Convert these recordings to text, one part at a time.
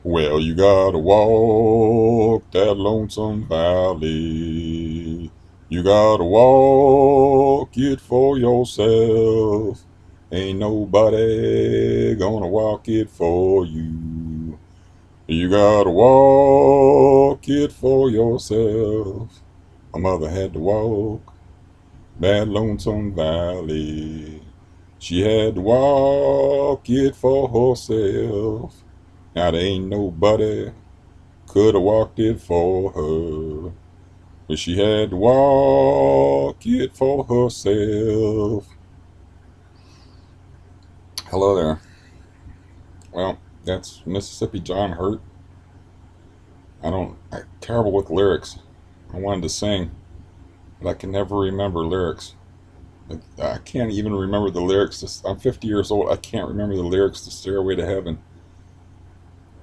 Well, you gotta walk that lonesome valley. You gotta walk it for yourself. Ain't nobody gonna walk it for you. You gotta walk it for yourself. My mother had to walk that lonesome valley. She had to walk it for herself. Now there ain't nobody could have walked it for her. But she had to walk it for herself. Hello there. Well, that's Mississippi John Hurt. I'm terrible with lyrics. I wanted to sing, but I can never remember lyrics. I can't even remember the lyrics. I'm 50 years old. I can't remember the lyrics to Stairway to Heaven.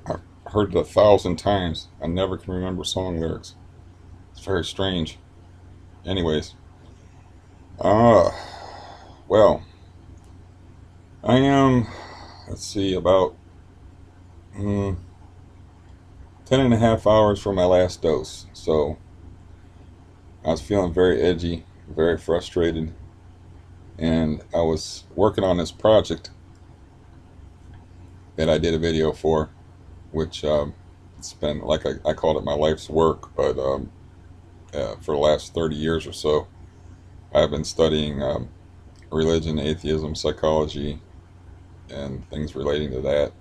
I've heard it 1,000 times. I never can remember song lyrics. It's very strange. Anyways, uh, well, I am, let's see, about 10 and a half hours from my last dose. So I was feeling very edgy, very frustrated, and I was working on this project that I did a video for, which it's been, like I called it my life's work, but for the last 30 years or so, I've been studying religion, atheism, psychology, and things relating to that.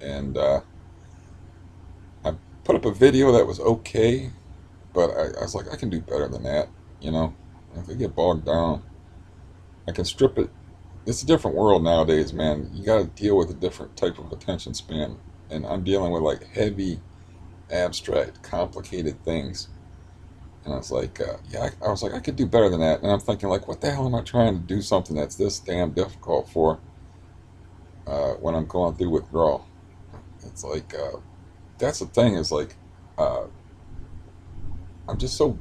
And I put up a video that was okay, but I was like, I can do better than that, you know? If I get bogged down, I can strip it. It's a different world nowadays, man. You got to deal with a different type of attention span. And I'm dealing with like heavy, abstract, complicated things. And I was like, I was like, I could do better than that. And I'm thinking, like, what the hell am I trying to do something that's this damn difficult for when I'm going through withdrawal? It's like, that's the thing is like, uh, I'm just so,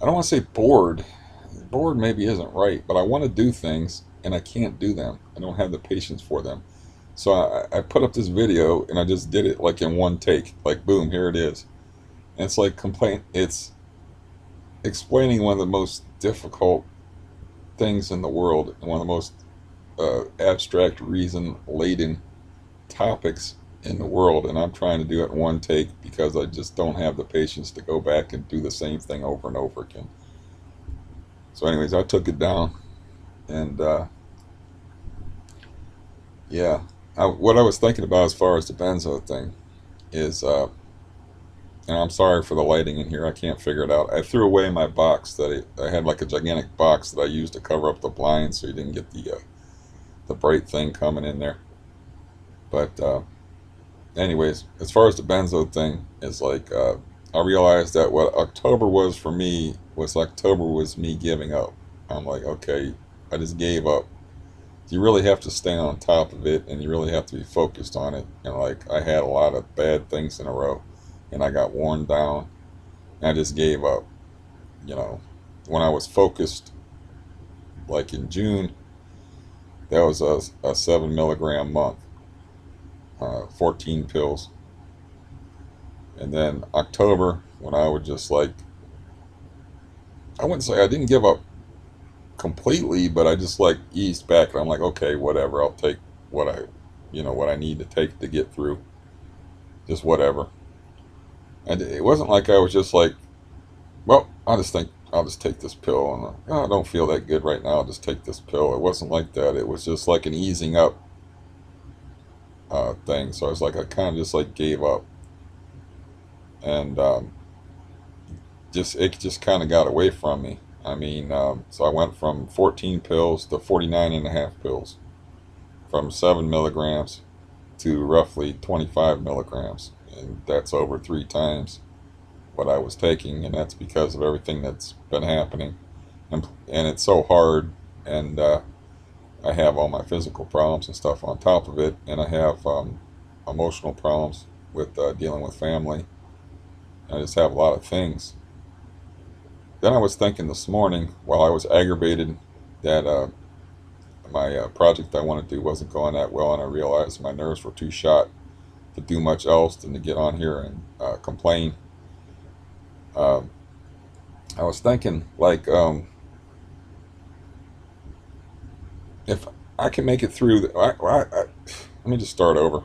I don't want to say bored. Bored maybe isn't right, but I want to do things and I can't do them. I don't have the patience for them. So I put up this video and I just did it like in one take. Like, boom, here it is. And it's like it's explaining one of the most difficult things in the world and one of the most abstract, reason laden topics in the world. And I'm trying to do it in one take because I just don't have the patience to go back and do the same thing over and over again. So, anyways, I took it down, and yeah, what I was thinking about as far as the Benzo thing is, and I'm sorry for the lighting in here, I can't figure it out. I threw away my box that I had, like a gigantic box that I used to cover up the blinds so you didn't get the bright thing coming in there. But anyways, as far as the Benzo thing is like, I realized that what October was for me was October was me giving up. I'm like, okay, I just gave up. You really have to stay on top of it and you really have to be focused on it. And like, I had a lot of bad things in a row and I got worn down and I just gave up. You know, when I was focused, like in June, that was a 7 milligram month, 14 pills. And then October, when I would just like, I wouldn't say I didn't give up completely, but I just like eased back. And I'm like, okay, whatever. I'll take what what I need to take to get through. Just whatever. And it wasn't like I was just like, well, I just think I'll just take this pill, and oh, I don't feel that good right now. I'll just take this pill. It wasn't like that. It was just like an easing up thing. So I was like, I kind of just like gave up, and just it just kind of got away from me. I mean, so I went from 14 pills to 49 and a half pills, from 7 milligrams to roughly 25 milligrams, and that's over 3 times what I was taking, and that's because of everything that's been happening, and it's so hard, and I have all my physical problems and stuff on top of it, and I have emotional problems with dealing with family. I just have a lot of things. Then I was thinking this morning while I was aggravated that my project I wanted to do wasn't going that well, and I realized my nerves were too shot to do much else than to get on here and complain. Um, I was thinking, like, if I can make it through, let me just start over.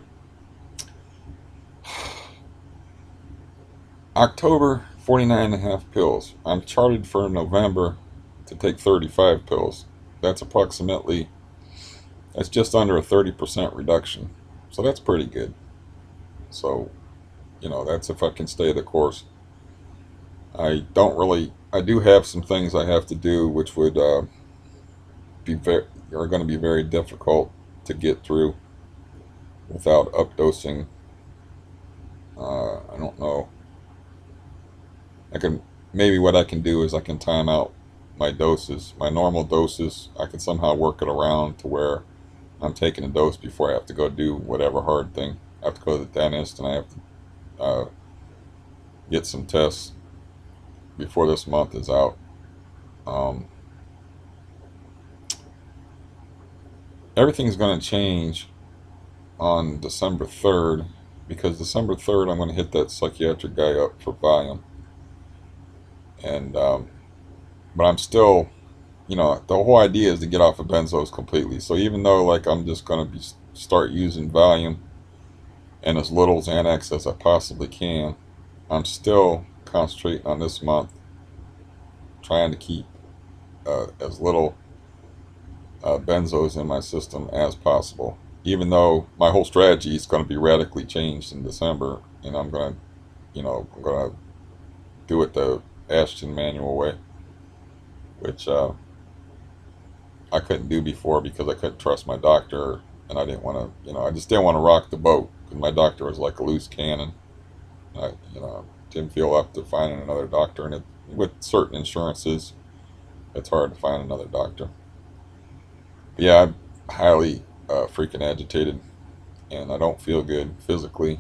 October, 49.5 pills. I'm charted for November to take 35 pills. That's approximately, that's just under a 30% reduction. So that's pretty good. So, that's if I can stay the course. I do have some things I have to do, which would are going to be very difficult to get through without updosing. I don't know. I can maybe what I can do is I can time out my doses, my normal doses. I can somehow work it around to where I'm taking a dose before I have to go do whatever hard thing. I have to go to the dentist and I have to get some tests before this month is out. Um, Everything's going to change on December 3rd because December 3rd I'm going to hit that psychiatric guy up for volume. And but I'm still, the whole idea is to get off of benzos completely. So even though like I'm just going to be start using Valium and as little Xanax as I possibly can, I'm still concentrating on this month trying to keep as little benzos in my system as possible. Even though my whole strategy is going to be radically changed in December, and I'm going to do it the Ashton manual way, which I couldn't do before because I couldn't trust my doctor, and I didn't want to, I just didn't want to rock the boat because my doctor was like a loose cannon. I, didn't feel up to finding another doctor, and with certain insurances, it's hard to find another doctor. But yeah, I'm highly freaking agitated, and I don't feel good physically,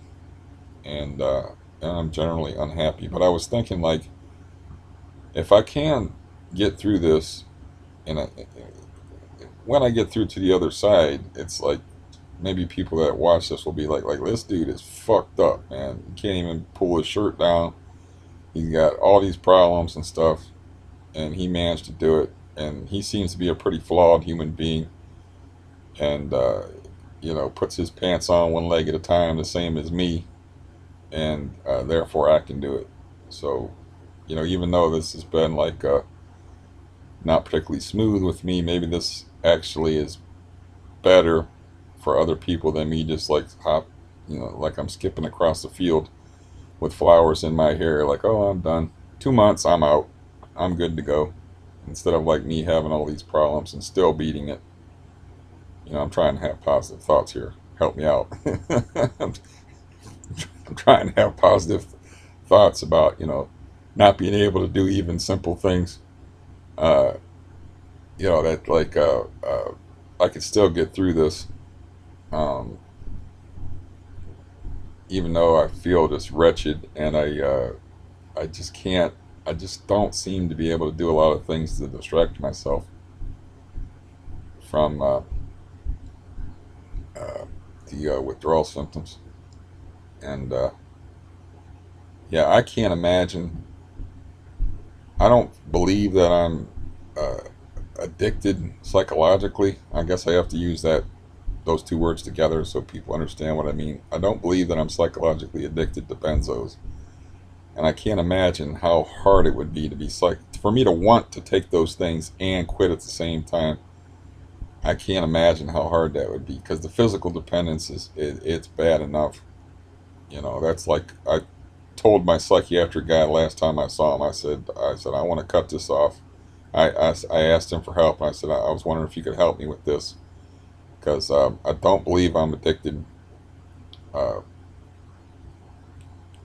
and I'm generally unhappy. But I was thinking, like, if I can get through this, and when I get through to the other side, it's like maybe people that watch this will be like this dude is fucked up, man. He can't even pull his shirt down. He's got all these problems and stuff, and he managed to do it. And he seems to be a pretty flawed human being, and puts his pants on one leg at a time, the same as me, and therefore I can do it. So, even though this has been like not particularly smooth with me, maybe this actually is better for other people than me just like like I'm skipping across the field with flowers in my hair, like, oh, I'm done. 2 months, I'm out. I'm good to go. Instead of like me having all these problems and still beating it. I'm trying to have positive thoughts here. Help me out. I'm trying to have positive thoughts about, not being able to do even simple things. Uh, that like I could still get through this, um, even though I feel just wretched, and I just can't. I just don't seem to be able to do a lot of things to distract myself from uh, the withdrawal symptoms. And yeah, I can't imagine. I don't believe that I'm uh, addicted psychologically. I guess I have to use those two words together so people understand what I mean. I don't believe that I'm psychologically addicted to benzos, and I can't imagine how hard it would be to be for me to want to take those things and quit at the same time. I can't imagine how hard that would be because the physical dependence it's bad enough. That's like I told my psychiatric guy last time I saw him. I said I want to cut this off. I asked him for help, and I said I was wondering if you could help me with this because I don't believe I'm addicted uh,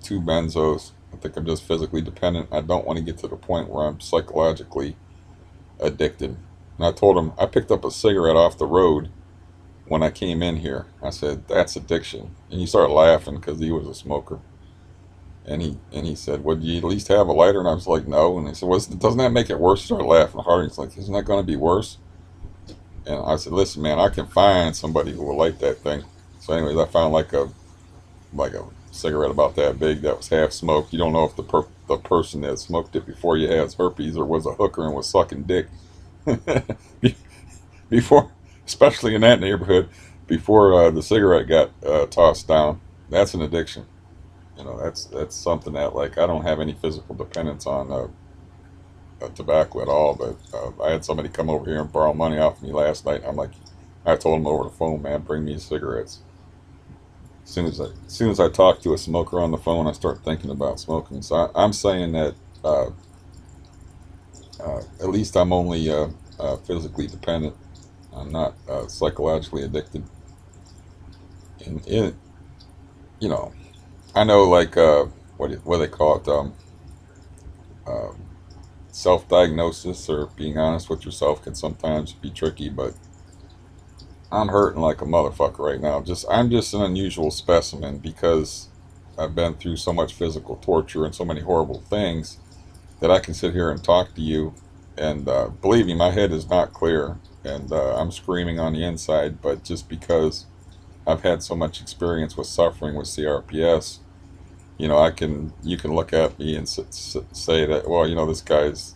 to benzos. I think I'm just physically dependent. I don't want to get to the point where I'm psychologically addicted. And I told him I picked up a cigarette off the road when I came in here. I said that's addiction, and he started laughing because he was a smoker. And he said, "Would you at least have a lighter?" And I was like, "No." And he said, "Well, doesn't that make it worse?" He started laughing hard. He's like, "Isn't that going to be worse?" And I said, listen, man, I can find somebody who will light that thing. So, anyways, I found like a cigarette about that big that was half smoked. You don't know if the person that smoked it before you has herpes or was a hooker and was sucking dick before, especially in that neighborhood, before the cigarette got tossed down. That's an addiction. You know, that's something that like I don't have any physical dependence on tobacco at all. But I had somebody come over here and borrow money off me last night. I'm like, I told him over the phone, man, bring me cigarettes. As soon as I talk to a smoker on the phone, I start thinking about smoking. So I'm saying that at least I'm only physically dependent. I'm not psychologically addicted. And it, you know, I know like what do they call it? Uh, Self-diagnosis or being honest with yourself can sometimes be tricky, but I'm hurting like a motherfucker right now. I'm just an unusual specimen because I've been through so much physical torture and so many horrible things that I can sit here and talk to you. And believe me, my head is not clear, and I'm screaming on the inside. But just because I've had so much experience with suffering with CRPS, you can look at me and say that, well, this guy's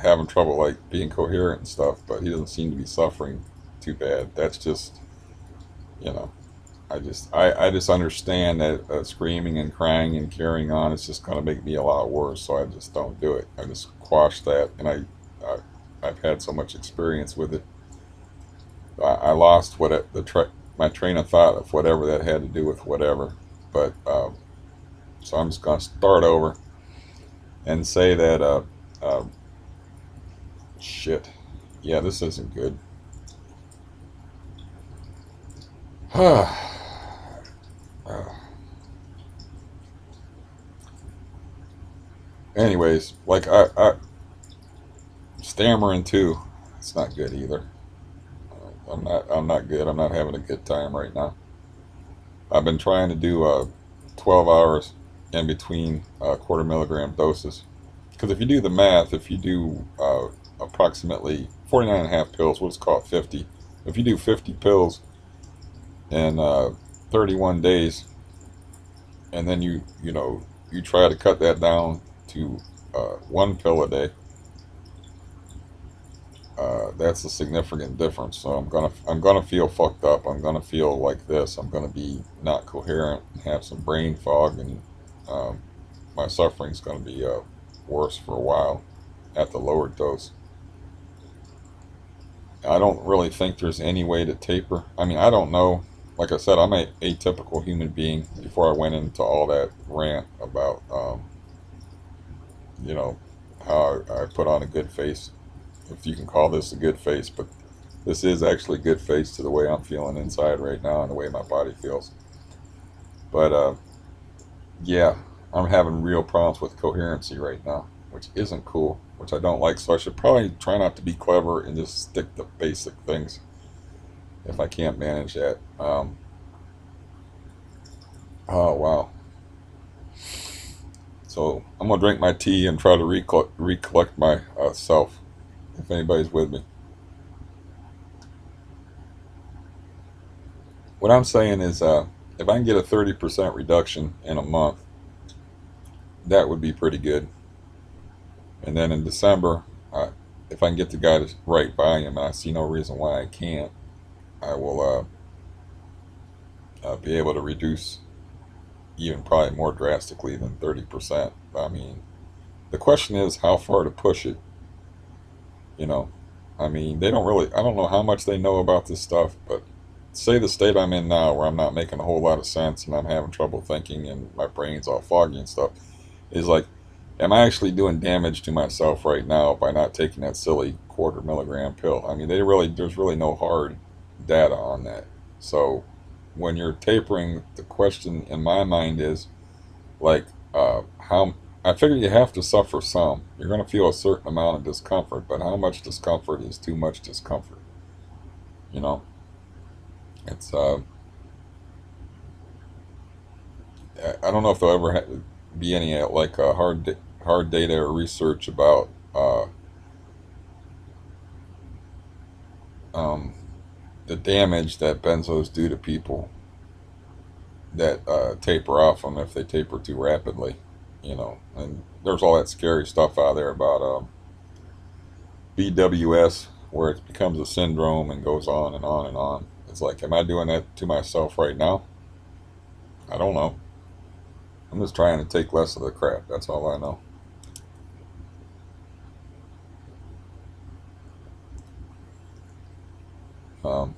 having trouble like being coherent and stuff, but he doesn't seem to be suffering too bad. That's just, you know, I just understand that screaming and crying and carrying on is just going to make me a lot worse. So I just don't do it. I just quash that, and I I've had so much experience with it. I lost my train of thought of whatever that had to do with whatever. But so I'm just going to start over and say that uh, shit. Yeah, this isn't good. Anyways, like stammering too. It's not good either. I'm not good. I'm not having a good time right now. I've been trying to do 12 hours in between quarter milligram doses. Because if you do the math, if you do approximately 49 and a half pills, we'll just call it 50. If you do 50 pills in 31 days, and then you try to cut that down to one pill a day, that's a significant difference. So I'm gonna feel fucked up. I'm gonna feel like this. I'm gonna be not coherent and have some brain fog, and um, my suffering's gonna be worse for a while at the lower dose. I don't really think there's any way to taper. I mean, I don't know. Like I said, I'm a atypical human being. Before I went into all that rant about, you know, how I put on a good face, if you can call this a good face, but this is actually a good face to the way I'm feeling inside right now and the way my body feels. But yeah, I'm having real problems with coherency right now, which isn't cool, which I don't like. So I should probably try not to be clever and just stick to basic things if I can't manage that. Oh wow. So I'm gonna drink my tea and try to recollect my self. If anybody's with me, what I'm saying is, if I can get a 30% reduction in a month, that would be pretty good. And then in December, if I can get the guy to right volume, and I see no reason why I can't, I will be able to reduce even probably more drastically than 30%. I mean, the question is how far to push it, you know. I mean, they don't really, I don't know how much they know about this stuff, but say the state I'm in now, where I'm not making a whole lot of sense and I'm having trouble thinking and my brain's all foggy and stuff, is like, am I actually doing damage to myself right now by not taking that silly quarter milligram pill? I mean, there's really no hard data on that. So when you're tapering, the question in my mind is like, how, I figure you have to suffer some. You're going to feel a certain amount of discomfort, but how much discomfort is too much discomfort? You know, it's, I don't know if there'll ever be any like hard data or research about um, the damage that benzos do to people that taper off them if they taper too rapidly, you know. And there's all that scary stuff out there about BWS, where it becomes a syndrome and goes on and on and on. It's like, am I doing that to myself right now? I don't know. I'm just trying to take less of the crap. That's all I know. Um,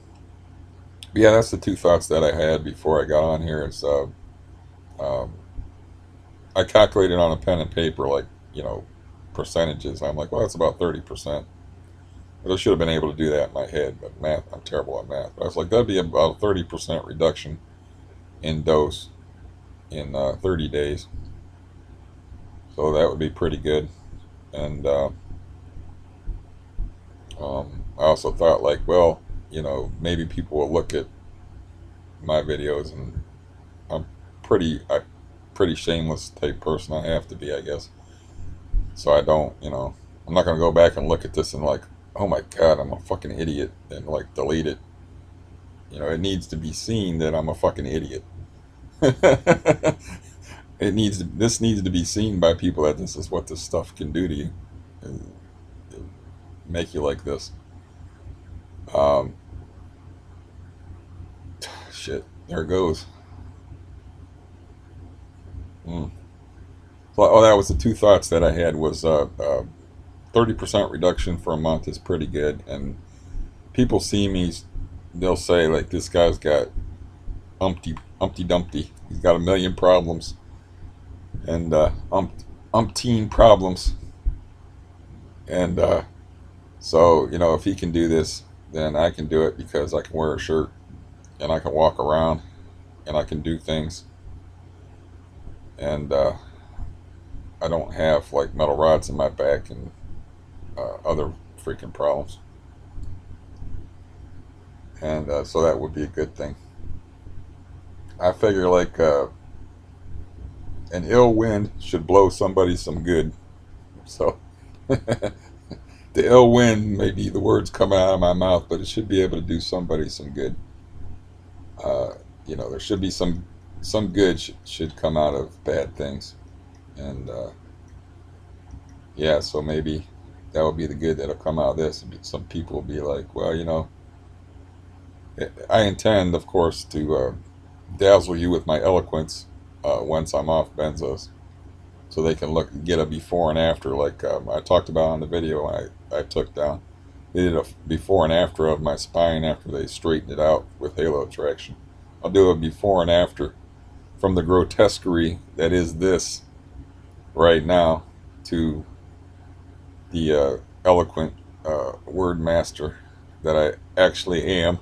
but yeah, that's the two thoughts that I had before I got on here. Is um, I calculated on a pen and paper, like, you know, percentages. I'm like, well, that's about 30%. But I should have been able to do that in my head. But math, I'm terrible at math. But I was like, that'd be about a 30% reduction in dose in 30 days. So that would be pretty good. And I also thought, like, well, you know, maybe people will look at my videos, and I'm I pretty shameless type person. I have to be, I guess. So I don't, you know, I'm not gonna go back and look at this and like, oh my god, I'm a fucking idiot, and like delete it. You know, it needs to be seen that I'm a fucking idiot. This needs to be seen by people that this is what this stuff can do to you, and make you like this. Um, shit, there it goes. Mm. So, oh, that was the two thoughts that I had. Was 30% reduction for a month is pretty good, and people see me, they'll say like, this guy's got umpty dumpty. He's got a million problems, and umpteen problems, and so, you know, if he can do this, then I can do it, because I can wear a shirt and I can walk around and I can do things, and I don't have like metal rods in my back and other freaking problems, and so that would be a good thing. I figure like an ill wind should blow somebody some good. So the ill wind, maybe the words come out of my mouth, but it should be able to do somebody some good. Uh, you know, there should be some good should come out of bad things, and yeah, so maybe that will be the good that'll come out of this. Some people will be like, well, you know, I intend, of course, to dazzle you with my eloquence once I'm off benzos, so they can get a before and after, like I talked about on the video I took down. They did a before and after of my spine after they straightened it out with halo traction. I'll do a before and after from the grotesquerie that is this right now to the eloquent word master that I actually am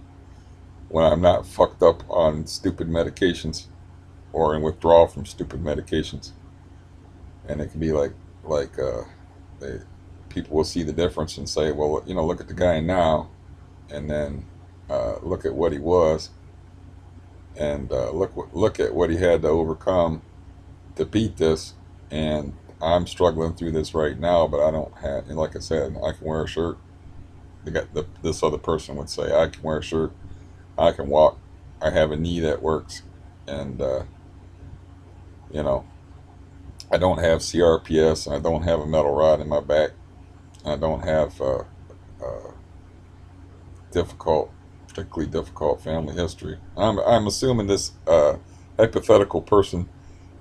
when I'm not fucked up on stupid medications or in withdrawal from stupid medications. And it can be like they, people will see the difference and say, well, you know, look at the guy now, and then look at what he was, and look at what he had to overcome to beat this. And I'm struggling through this right now, but I don't have, and like I said, I can wear a shirt. This other person would say, I can wear a shirt, I can walk, I have a knee that works, and you know, I don't have CRPS, and I don't have a metal rod in my back, and I don't have uh, difficult, particularly difficult family history. I'm assuming this hypothetical person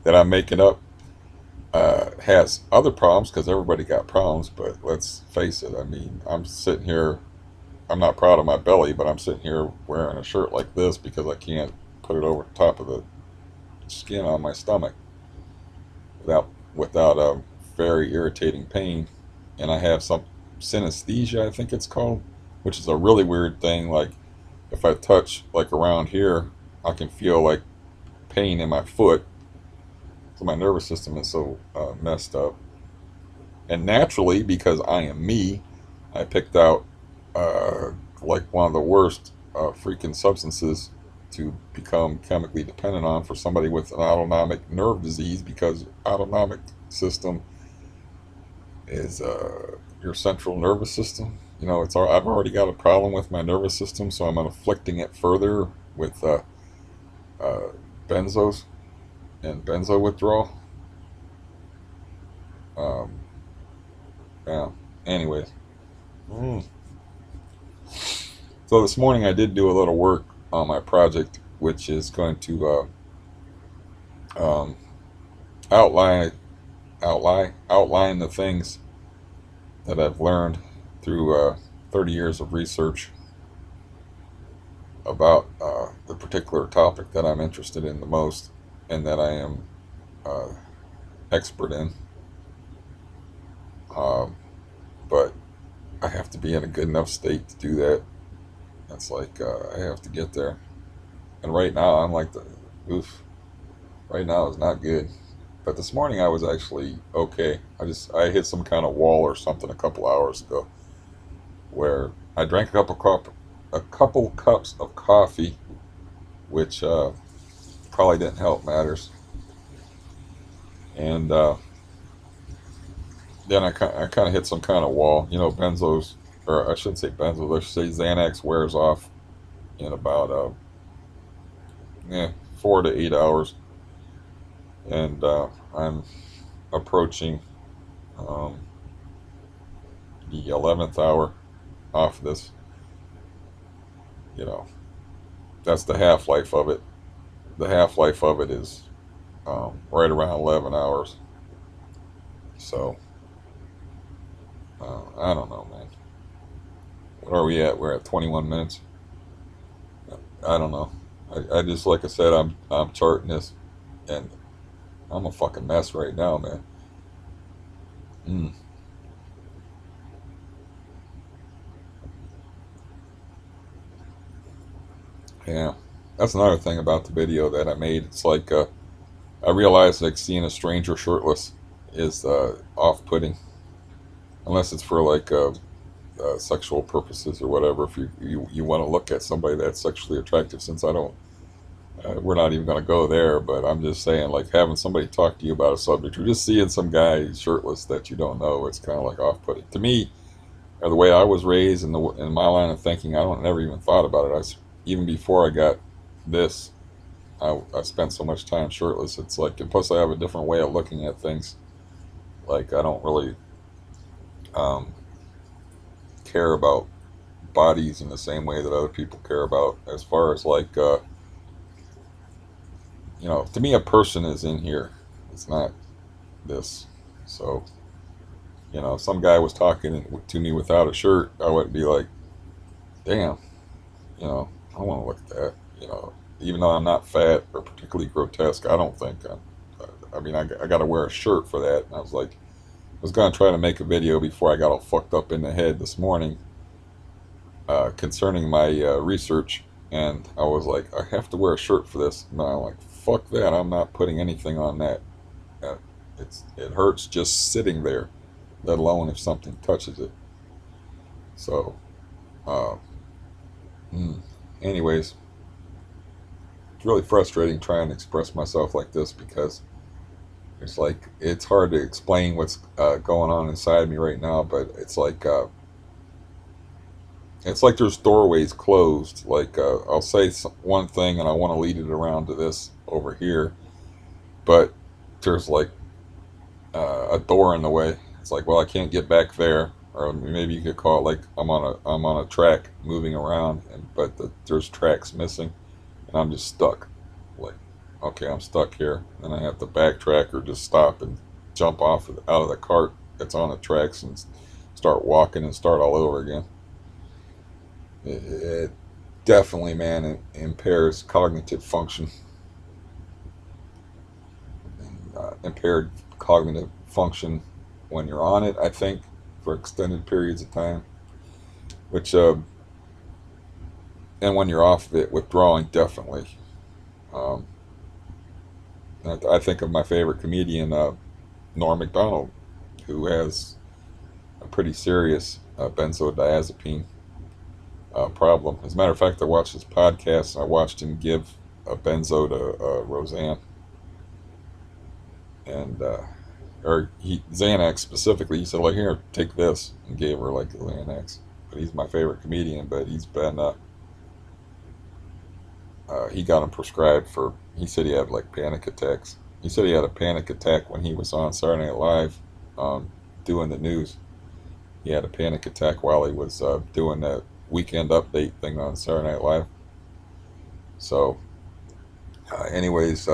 that I'm making up has other problems, because everybody got problems. But let's face it. I mean, I'm sitting here. I'm not proud of my belly, but I'm sitting here wearing a shirt like this because I can't put it over the top of the skin on my stomach without a very irritating pain. And I have some synesthesia, I think it's called, which is a really weird thing. Like, if I touch like around here, I can feel like pain in my foot. So my nervous system is so messed up. And naturally, because I am me, I picked out like one of the worst freaking substances to become chemically dependent on for somebody with an autonomic nerve disease, because autonomic system is your central nervous system. You know, I've already got a problem with my nervous system, so I'm afflicting it further with uh, benzos and benzo withdrawal. Um, yeah. Anyways, mm. So this morning I did do a little work on my project, which is going to um, outline outline the things that I've learned through 30 years of research about the particular topic that I'm interested in the most and that I am uh, expert in. Um, but I have to be in a good enough state to do that. It's like I have to get there. And right now I'm like the oof. Right now is not good. But this morning I was actually okay. I hit some kind of wall or something a couple hours ago where I drank a couple cups of coffee, which probably didn't help matters. And then I kind of hit some kind of wall. You know, benzos, or I shouldn't say benzos. I should say Xanax wears off in about 4 to 8 hours, and I'm approaching um, the 11th hour off this. You know, that's the half life of it. The half life of it is right around 11 hours. So I don't know, man. What are we at? We're at 21 minutes. I don't know. I just like I said, I'm charting this, and I'm a fucking mess right now, man. Mm, yeah, that's another thing about the video that I made. It's like I realized like seeing a stranger shirtless is off-putting, unless it's for like sexual purposes or whatever. If you want to look at somebody that's sexually attractive, since I don't, we're not even going to go there. But I'm just saying, like having somebody talk to you about a subject, or just seeing some guy shirtless that you don't know, it's kind of like off-putting to me. Or the way I was raised and in my line of thinking, I don't never even thought about it. Even before I got this, I spent so much time shirtless. It's like, and plus I have a different way of looking at things. Like I don't really um, care about bodies in the same way that other people care about. As far as like, to me, a person is in here. It's not this. So, if some guy was talking to me without a shirt, I wouldn't be like, damn, I want to look at that. Even though I'm not fat or particularly grotesque, I don't think I mean, I got to wear a shirt for that. And I was like, I was going to try to make a video before I got all fucked up in the head this morning concerning my research. And I was like, I have to wear a shirt for this. And I'm like, fuck that. I'm not putting anything on that. Uh, it hurts just sitting there, let alone if something touches it. So, uh, mm, anyways, it's really frustrating trying to express myself like this because it's like it's hard to explain what's going on inside me right now. But it's like there's doorways closed. Like I'll say one thing and I want to lead it around to this over here, but there's like a door in the way. It's like, well, I can't get back there, or maybe you could call it like I'm on a track moving around, but there's tracks missing, and I'm just stuck. Like, okay, I'm stuck here, and I have to backtrack or just stop and jump out of the cart that's on the tracks and start walking and start all over again. It definitely, man, it impairs cognitive function, impaired cognitive function when you're on it, I think, for extended periods of time, which and when you're off of it, withdrawing definitely. Um, I think of my favorite comedian, Norm Macdonald, who has a pretty serious benzodiazepine problem. As a matter of fact, I watched his podcast and I watched him give a benzo to Roseanne, and or Xanax specifically. He said, "Like here, take this," and gave her like a Xanax. but he's my favorite comedian. But he's been he got him prescribed for. He said he had like panic attacks. He said he had a panic attack when he was on Saturday Night Live, doing the news. He had a panic attack while he was doing that weekend update thing on Saturday Night Live. So, anyways,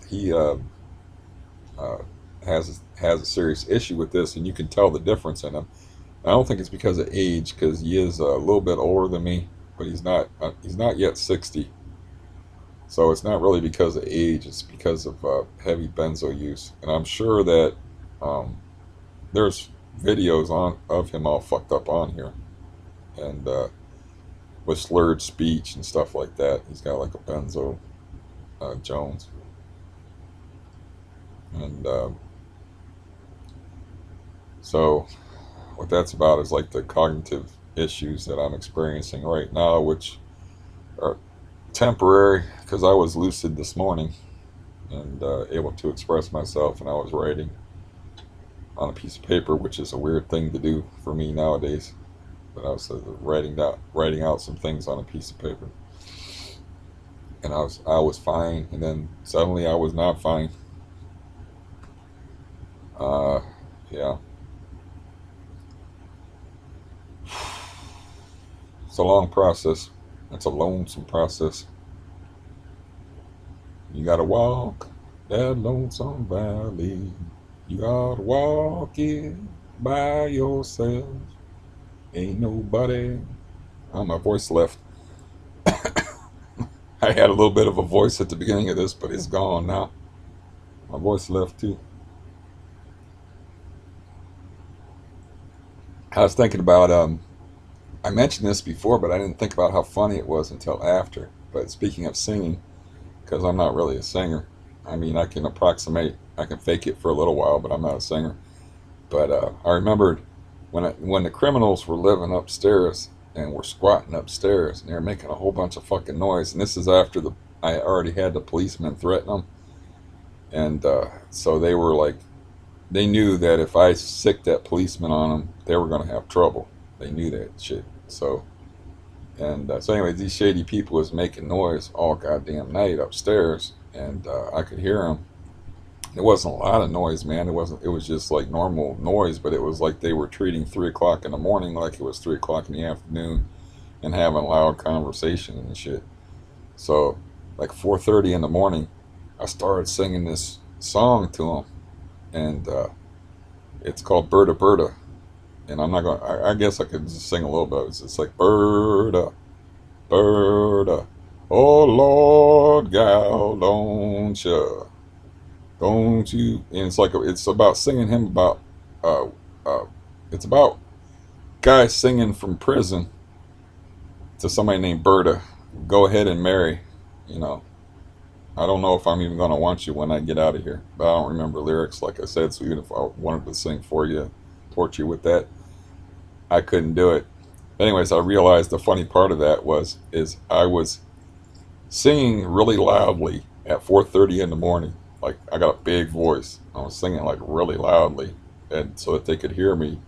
he uh, has a serious issue with this, and you can tell the difference in him. I don't think it's because of age, because he is a little bit older than me, but he's not yet 60. So it's not really because of age; it's because of heavy benzo use. And I'm sure that um, there's videos on of him all fucked up on here, and with slurred speech and stuff like that. He's got like a benzo Jones, and so what that's about is like the cognitive issues that I'm experiencing right now, which are temporary because I was lucid this morning and able to express myself, and I was writing on a piece of paper, which is a weird thing to do for me nowadays. But I was writing out some things on a piece of paper, and I was fine, and then suddenly I was not fine. Uh, yeah, it's a long process. It's a lonesome process. You gotta walk that lonesome valley. You gotta walk it by yourself. Ain't nobody. Oh, my voice left. I had a little bit of a voice at the beginning of this, but it's gone now. My voice left too. I was thinking about I mentioned this before, but I didn't think about how funny it was until after. But speaking of singing, because I'm not really a singer. I mean, I can approximate, I can fake it for a little while, but I'm not a singer. But I remembered when the criminals were living upstairs and were squatting upstairs, and they were making a whole bunch of fucking noise. And this is after I already had the policemen threaten them, and so they were like, they knew that if I sicked that policeman on them, they were gonna have trouble. They knew that shit. So so anyways, these shady people was making noise all goddamn night upstairs, and I could hear them. It wasn't a lot of noise, man. It wasn't. It was just like normal noise, but it was like they were treating 3 o'clock in the morning like it was 3 o'clock in the afternoon, and having loud conversation and shit. So, like 4:30 in the morning, I started singing this song to them, and it's called "Berta Berta." And I'm not going. I guess I could just sing a little bit. It's like Berta, Berta. Oh Lord, gal, don't you? And it's like it's about singing him about. Uh, uh, it's about guys singing from prison to somebody named Berta. Go ahead and marry. You know, I don't know if I'm even gonna want you when I get out of here. But I don't remember lyrics, like I said. So even if I wanted to sing for you, torture you with that, I couldn't do it. Anyways, I realized the funny part of that is I was singing really loudly at 4:30 in the morning. Like I got a big voice. I was singing like really loudly, and so that they could hear me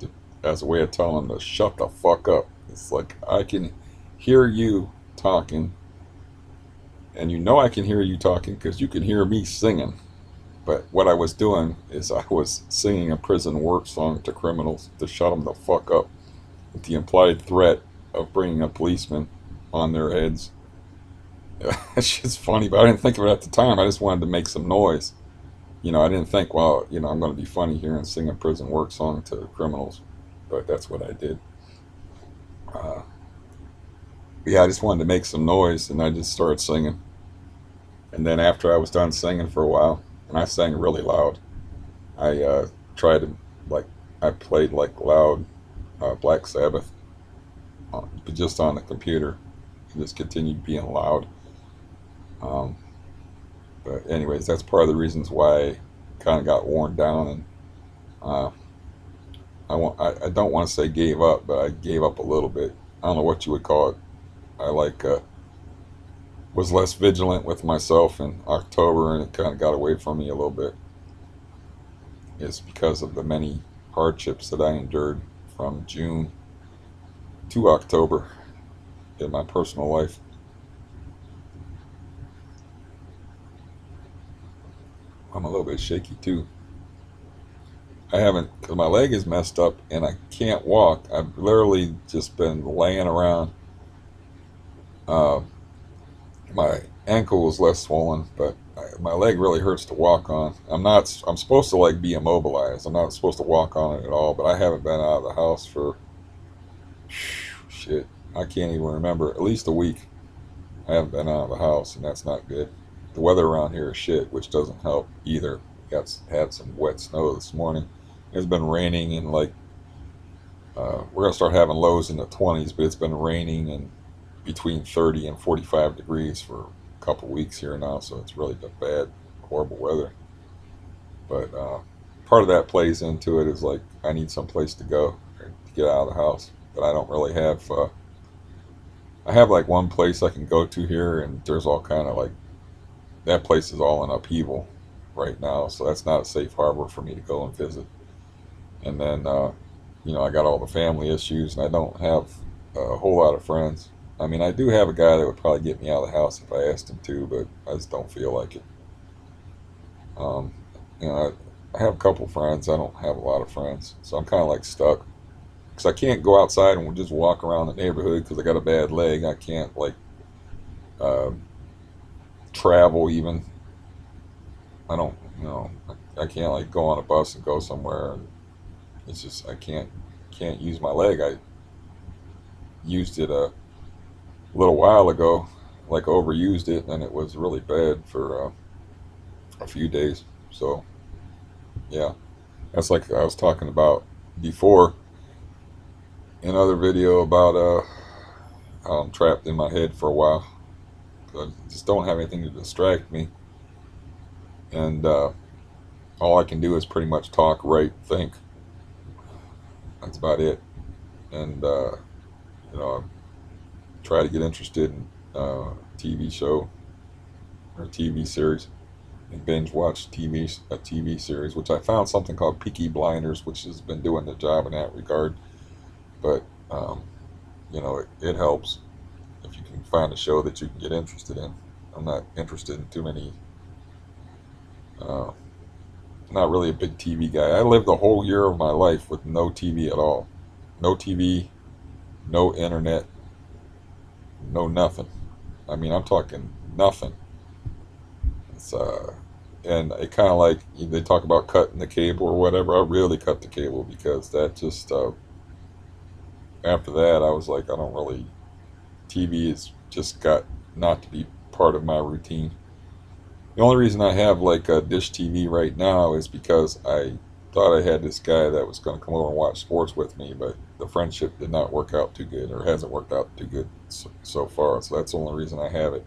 as a way of telling them to shut the fuck up. It's like I can hear you talking, and you know I can hear you talking because you can hear me singing. But what I was doing is I was singing a prison work song to criminals to shut them the fuck up, with the implied threat of bringing a policeman on their heads. It's just funny, but I didn't think of it at the time. I just wanted to make some noise. You know, I didn't think, well, you know, I'm going to be funny here and sing a prison work song to criminals. But that's what I did. Uh, yeah, I just wanted to make some noise, and I just started singing. And then after I was done singing for a while, and I sang really loud, I tried to, like, I played like loud Black Sabbath, but just on the computer. And just continued being loud. Um, but anyways, that's part of the reasons why I kind of got worn down, and uh, I don't want to say gave up, but I gave up a little bit. I don't know what you would call it. I was less vigilant with myself in October, and it kind of got away from me a little bit. It's because of the many hardships that I endured from June to October in my personal life. I'm a little bit shaky too. I haven't, because my leg is messed up and I can't walk. I've literally just been laying around. Uh, my ankle was less swollen, but my leg really hurts to walk on. I'm supposed to like be immobilized. I'm not supposed to walk on it at all, but I haven't been out of the house for, shit, I can't even remember, at least a week. I haven't been out of the house, and that's not good. The weather around here is shit, which doesn't help either. Had some wet snow this morning. It's been raining, and like we're gonna start having lows in the 20s, but it's been raining and between 30 and 45 degrees for a couple weeks here now, so it's really been bad, horrible weather. But part of that plays into it is like I need some place to go to get out of the house, but I don't really have. I have like one place I can go to here, and there's all kind of like that place is all in upheaval right now, so that's not a safe harbor for me to go and visit. And then I got all the family issues, and I don't have a whole lot of friends. I mean, I do have a guy that would probably get me out of the house if I asked him to, but I just don't feel like it. Um, I have a couple friends. I don't have a lot of friends, so I'm kind of like stuck because I can't go outside and just walk around the neighborhood because I got a bad leg. I can't like uh, travel even. I don't, I can't like go on a bus and go somewhere. And it's just I can't use my leg. I used it little while ago, like overused it, and it was really bad for a few days. So yeah, that's like I was talking about before in another video about how I'm trapped in my head for a while. I just don't have anything to distract me, and all I can do is pretty much talk, write, think. That's about it. And I try to get interested in TV show or TV series and binge watch a TV series, which I found something called Peaky Blinders, which has been doing the job in that regard. But it helps if you can find a show that you can get interested in. I'm not interested in too many. Uh, Not really a big TV guy. I lived the whole year of my life with no TV at all, no TV, no internet, no nothing. I mean, I'm talking nothing. It's and it kind of like they talk about cutting the cable or whatever. I really cut the cable because that just after that I was like, I don't really. TV has just got not to be part of my routine. The only reason I have like a dish TV right now is because I thought I had this guy that was going to come over and watch sports with me, but the friendship did not work out too good, or hasn't worked out too good so far. So that's the only reason I have it,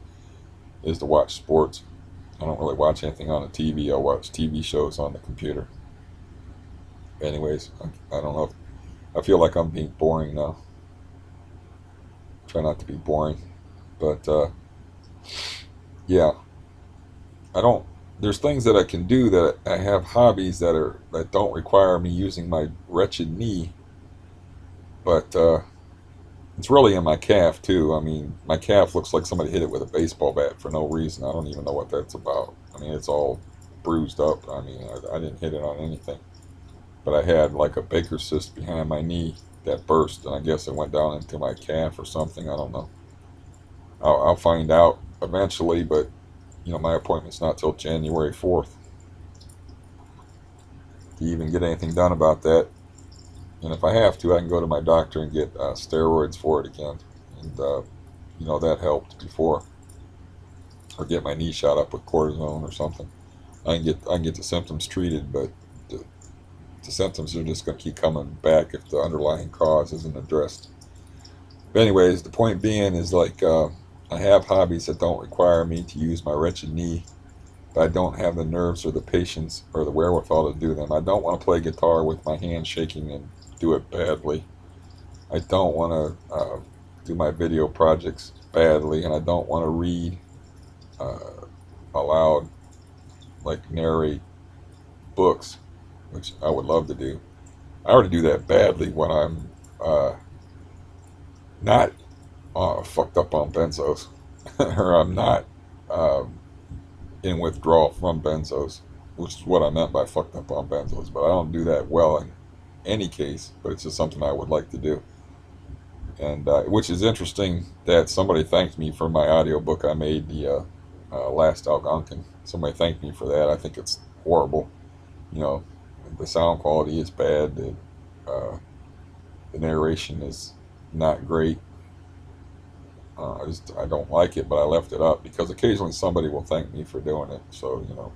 is to watch sports. I don't really watch anything on the TV. I watch TV shows on the computer. Anyways, I don't know if I feel like I'm being boring now. Try not to be boring, but yeah, I don't. There's things that I can do, that I have hobbies that don't require me using my wretched knee, but it's really in my calf too. I mean, my calf looks like somebody hit it with a baseball bat for no reason. I don't even know what that's about. I mean, it's all bruised up. I mean, I didn't hit it on anything, but I had like a Baker's cyst behind my knee that burst, and I guess it went down into my calf or something. I don't know. I'll find out eventually, but my appointment's not till January 4th to even get anything done about that. And if I have to, I can go to my doctor and get steroids for it again. And that helped before, or get my knee shot up with cortisone or something. I can get the symptoms treated, but the symptoms are just going to keep coming back if the underlying cause isn't addressed. But anyways, the point being is like I have hobbies that don't require me to use my wretched knee, but I don't have the nerves or the patience or the wherewithal to do them. I don't want to play guitar with my hands shaking and do it badly. I don't want to do my video projects badly, and I don't want to read aloud, like narrate books, which I would love to do. I already do that badly when I'm not fucked up on benzos, or I'm not um, in withdrawal from benzos, which is what I meant by fucked up on benzos. But I don't do that well in any case. But it's just something I would like to do, and which is interesting that somebody thanked me for my audiobook I made, the Last Algonquin. Somebody thanked me for that. I think it's horrible. You know, the sound quality is bad. The narration is not great. I don't like it, but I left it up because occasionally somebody will thank me for doing it. So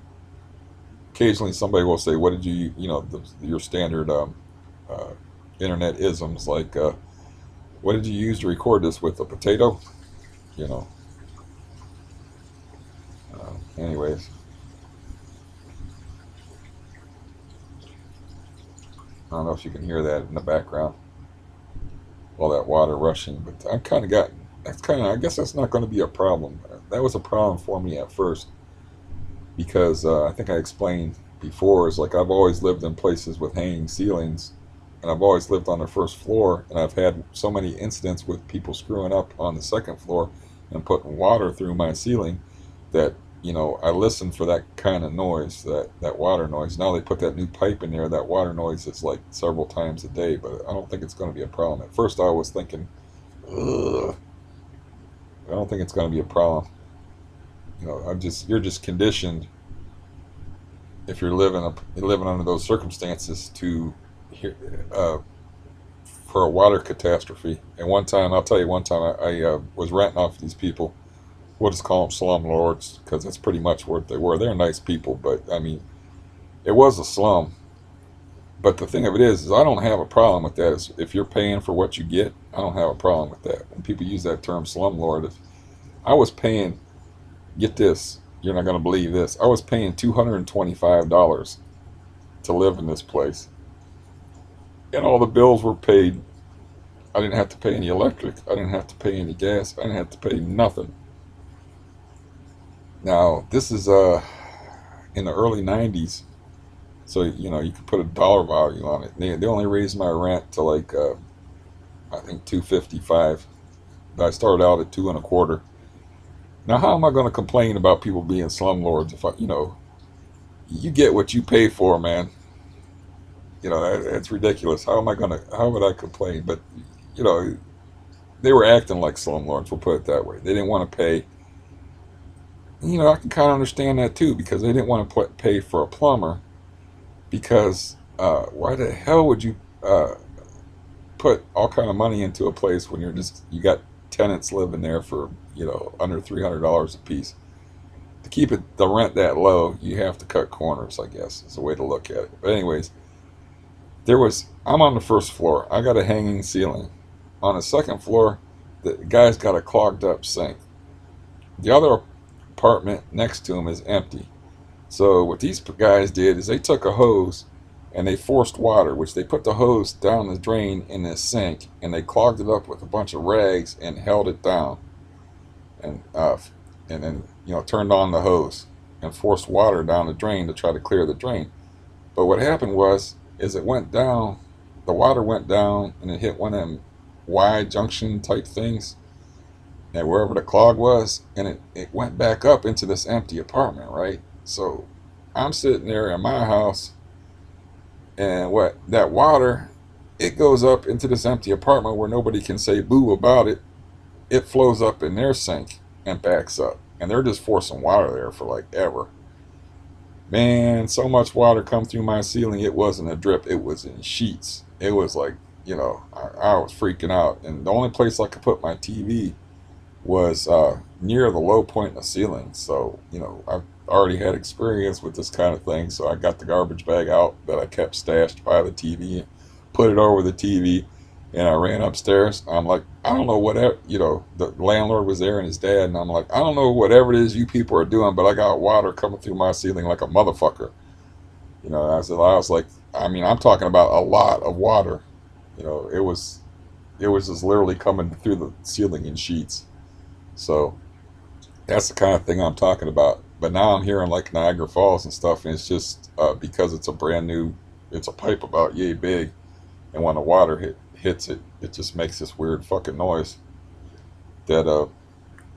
occasionally somebody will say, "What did your standard uh, internet isms like, what did you use to record this with, a potato?" You know. Anyways, I don't know if you can hear that in the background, all that water rushing, but I've kind of got. That's kind of. I guess that's not going to be a problem. That was a problem for me at first because I think I explained before, is like I've always lived in places with hanging ceilings, and I've always lived on the first floor, and I've had so many incidents with people screwing up on the second floor and putting water through my ceiling that I listen for that kind of noise, that water noise. Now they put that new pipe in there. That water noise is like several times a day, but I don't think it's going to be a problem. At first, I was thinking, ugh, I don't think it's going to be a problem. You're just conditioned, if you're living under those circumstances, to hear, uh, for a water catastrophe. And one time, I'll tell you, one time I was renting off these people. We'll just call them slumlords because that's pretty much what they were. They're nice people, but I mean, it was a slum. But the thing of it is I don't have a problem with that. If you're paying for what you get, I don't have a problem with that. When people use that term slumlord, if I was paying, get this, you're not going to believe this, I was paying $225 to live in this place, and all the bills were paid. I didn't have to pay any electric. I didn't have to pay any gas. I didn't have to pay nothing. Now this is in the early '90s, so you could put a dollar value on it. They only raised my rent to like I think 255. I started out at two and a quarter. Now how am I going to complain about people being slumlords if you get what you pay for, man? That's ridiculous. How would I complain? But you know they were acting like slumlords. We'll put it that way. They didn't want to pay. I can kind of understand that too because they didn't want to pay for a plumber. Because why the hell would you put all kind of money into a place when you got tenants living there for under $300 a piece? To keep the rent that low, you have to cut corners, I guess is a way to look at it. But anyways, I'm on the first floor. I got a hanging ceiling. On the second floor, the guy's got a clogged up sink. The other apartment next to him is empty. So what these guys did is they took a hose and they forced water, which they put the hose down the drain in this sink, and they clogged it up with a bunch of rags and held it down, and then turned on the hose and forced water down the drain to try to clear the drain. But what happened is it went down, the water went down, and it hit one of them Y junction type things, and wherever the clog was, and it went back up into this empty apartment, right? So I'm sitting there in my house, and what that water, it goes up into this empty apartment where nobody can say boo about it. It flows up in their sink and backs up, and they're just forcing water there for like ever. Man, so much water come through my ceiling. It wasn't a drip. It was in sheets. It was like, I was freaking out. And the only place I could put my TV was near the low point in the ceiling. So, I've already had experience with this kind of thing. So I got the garbage bag out that I kept stashed by the TV, put it over the TV, and I ran upstairs. I'm like, I don't know whatever, the landlord was there and his dad, and I'm like, I don't know whatever it is you people are doing, but I got water coming through my ceiling like a motherfucker. I was like, I mean, I'm talking about a lot of water. It was just literally coming through the ceiling in sheets. So that's the kind of thing I'm talking about. But now I'm hearing like Niagara Falls and stuff, and it's just because it's a pipe about yay big, and when the water hits it, it just makes this weird fucking noise that,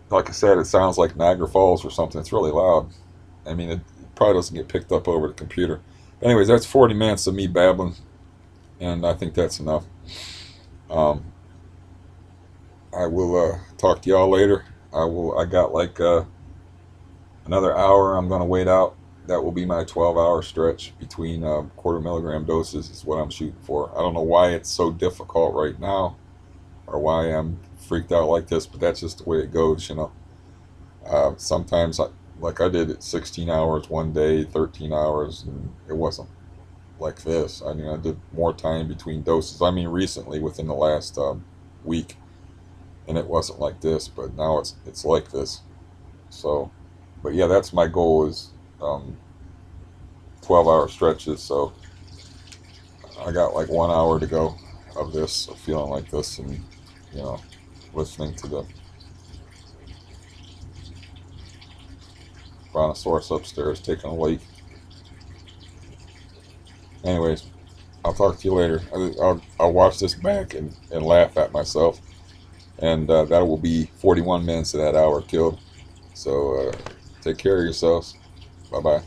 like I said, it sounds like Niagara Falls or something. It's really loud. I mean, it probably doesn't get picked up over the computer. But anyways, that's 40 minutes of me babbling, and I think that's enough. Um, I will talk to y'all later. I got like another hour. I'm gonna wait out. That will be my 12-hour stretch between quarter milligram doses. Is what I'm shooting for. I don't know why it's so difficult right now, or why I'm freaked out like this, but that's just the way it goes, you know. Sometimes, like I did it 16 hours one day, 13 hours, and it wasn't like this. I mean, I did more time between doses. I mean, recently, within the last week, and it wasn't like this, but now it's like this. So, but yeah, that's my goal is 12-hour stretches. So I got like 1 hour to go of this, of feeling like this, and you know, listening to the brontosaurus upstairs taking a leak. Anyways, I'll talk to you later. I'll watch this back and laugh at myself. And that will be 41 minutes of that hour killed. So take care of yourselves. Bye bye.